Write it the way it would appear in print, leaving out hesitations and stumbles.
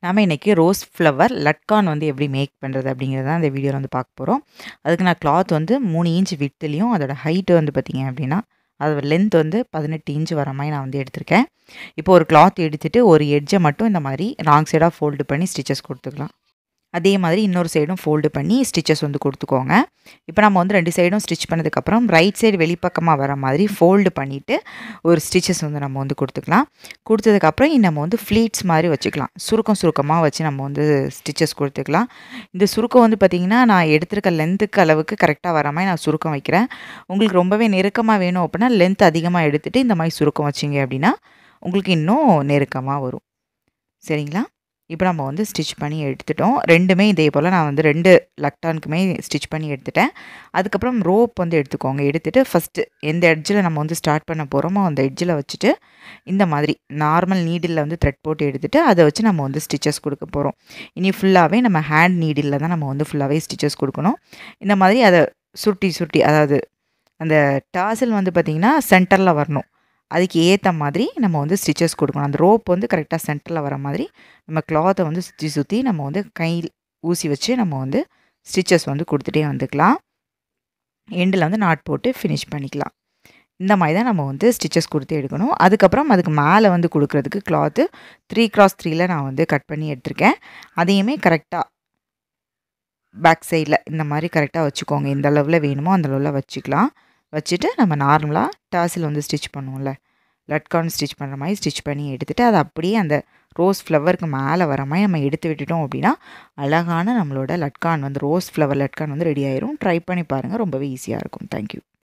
நாம இன்னைக்கு rose flower லட்கான் வந்து எப்படி மேக் பண்ணுறது அப்படிங்கிறத இந்த வீடியோவில் வந்து பார்க்க போகிறோம். அதுக்கு நான் கிளாத் வந்து 3 இன்ச் விட்த்லேயும் அதோட ஹைட்டு வந்து பார்த்தீங்க அப்படின்னா அதோட லென்த் வந்து 18 இன்ச் வர மாதிரி நான் வந்து எடுத்திருக்கேன். இப்போ ஒரு கிளாத் எடுத்துகிட்டு ஒரு எட்ஜை மட்டும் இந்த மாதிரி ராங் சைடாக ஃபோல்டு பண்ணி ஸ்டிச்சஸ் கொடுத்துக்கலாம். அதே மாதிரி இன்னொரு சைடும் ஃபோல்டு பண்ணி ஸ்டிச்சஸ் வந்து கொடுத்துக்கோங்க. இப்போ நம்ம வந்து 2 சைடும் ஸ்டிச் பண்ணதுக்கப்புறம் ரைட் சைடு வெளிப்பக்கமாக வர மாதிரி ஃபோல்டு பண்ணிவிட்டு ஒரு ஸ்டிச்சஸ் வந்து நம்ம வந்து கொடுத்துக்கலாம். கொடுத்ததுக்கப்புறம் நம்ம வந்து ஃப்ளீட்ஸ் மாதிரி வச்சுக்கலாம். சுருக்கமாக வச்சு நம்ம வந்து ஸ்டிச்சஸ் கொடுத்துக்கலாம். இந்த சுருக்கம் வந்து பார்த்திங்கன்னா நான் எடுத்திருக்க லென்த்துக்கு அளவுக்கு கரெக்டாக வர மாதிரி நான் சுருக்கம் வைக்கிறேன். உங்களுக்கு ரொம்பவே நெருக்கமாக வேணும் அப்படின்னா லென்த் அதிகமாக எடுத்துகிட்டு இந்த மாதிரி சுருக்கம் வச்சிங்க அப்படின்னா உங்களுக்கு இன்னும் நெருக்கமாக வரும். சரிங்களா? இப்போ நம்ம வந்து ஸ்டிச் பண்ணி எடுத்துட்டோம். 2மே இதே போல் நான் வந்து 2 லக்டானுக்குமே ஸ்டிச் பண்ணி எடுத்துட்டேன். அதுக்கப்புறம் ரோப் வந்து எடுத்துக்கோங்க. எடுத்துகிட்டு ஃபஸ்ட்டு எந்த எட்ஜில் நம்ம வந்து ஸ்டார்ட் பண்ண போகிறோமோ அந்த எட்ஜில் வச்சுட்டு இந்த மாதிரி நார்மல் நீடிலில் வந்து த்ரெட் போட்டு எடுத்துகிட்டு அதை வச்சு நம்ம வந்து ஸ்டிச்சஸ் கொடுக்க போகிறோம். இனி ஃபுல்லாகவே நம்ம ஹேண்ட் நீடிலில் தான் நம்ம வந்து ஃபுல்லாகவே ஸ்டிச்சஸ் கொடுக்கணும். இந்த மாதிரி அதை சுருட்டி அதாவது அந்த டாசல் வந்து பார்த்திங்கன்னா சென்டரில் வரணும். அதுக்கு ஏற்ற மாதிரி நம்ம வந்து ஸ்டிச்சஸ் கொடுக்கணும். அந்த ரோப் வந்து கரெக்டாக சென்டரில் வர மாதிரி நம்ம கிளாத்தை வந்து சுற்றி நம்ம வந்து கையில் ஊசி வச்சு நம்ம வந்து ஸ்டிச்சஸ் வந்து கொடுத்துட்டே வந்துக்கலாம். எண்டில் வந்து நாட் போட்டு ஃபினிஷ் பண்ணிக்கலாம். இந்த மாதிரி தான் நம்ம வந்து ஸ்டிச்சஸ் கொடுத்து எடுக்கணும். அதுக்கப்புறம் அதுக்கு மேலே வந்து கொடுக்குறதுக்கு கிளாத்து 3x3 நான் வந்து கட் பண்ணி எடுத்திருக்கேன். அதையுமே கரெக்டாக பேக் சைடில் இந்த மாதிரி கரெக்டாக வச்சுக்கோங்க. எந்த அளவில் வேணுமோ அந்த அளவில் வச்சுக்கலாம். வச்சுட்டு நம்ம நார்மலாக டாசில் வந்து ஸ்டிச் பண்ணுவோம்ல, லட்கான் ஸ்டிச் பண்ணுற மாதிரி ஸ்டிச் பண்ணி எடுத்துகிட்டு அதை அப்படியே அந்த ரோஸ் ஃப்ளவருக்கு மேலே வர மாதிரி நம்ம எடுத்து விட்டுட்டோம் அப்படின்னா அழகான நம்மளோட லட்கான் வந்து ரோஸ் ஃப்ளவர் லட்கான் வந்து ரெடி ஆயிரும். ட்ரை பண்ணி பாருங்கள், ரொம்பவே ஈஸியாக இருக்கும். தேங்க்யூ.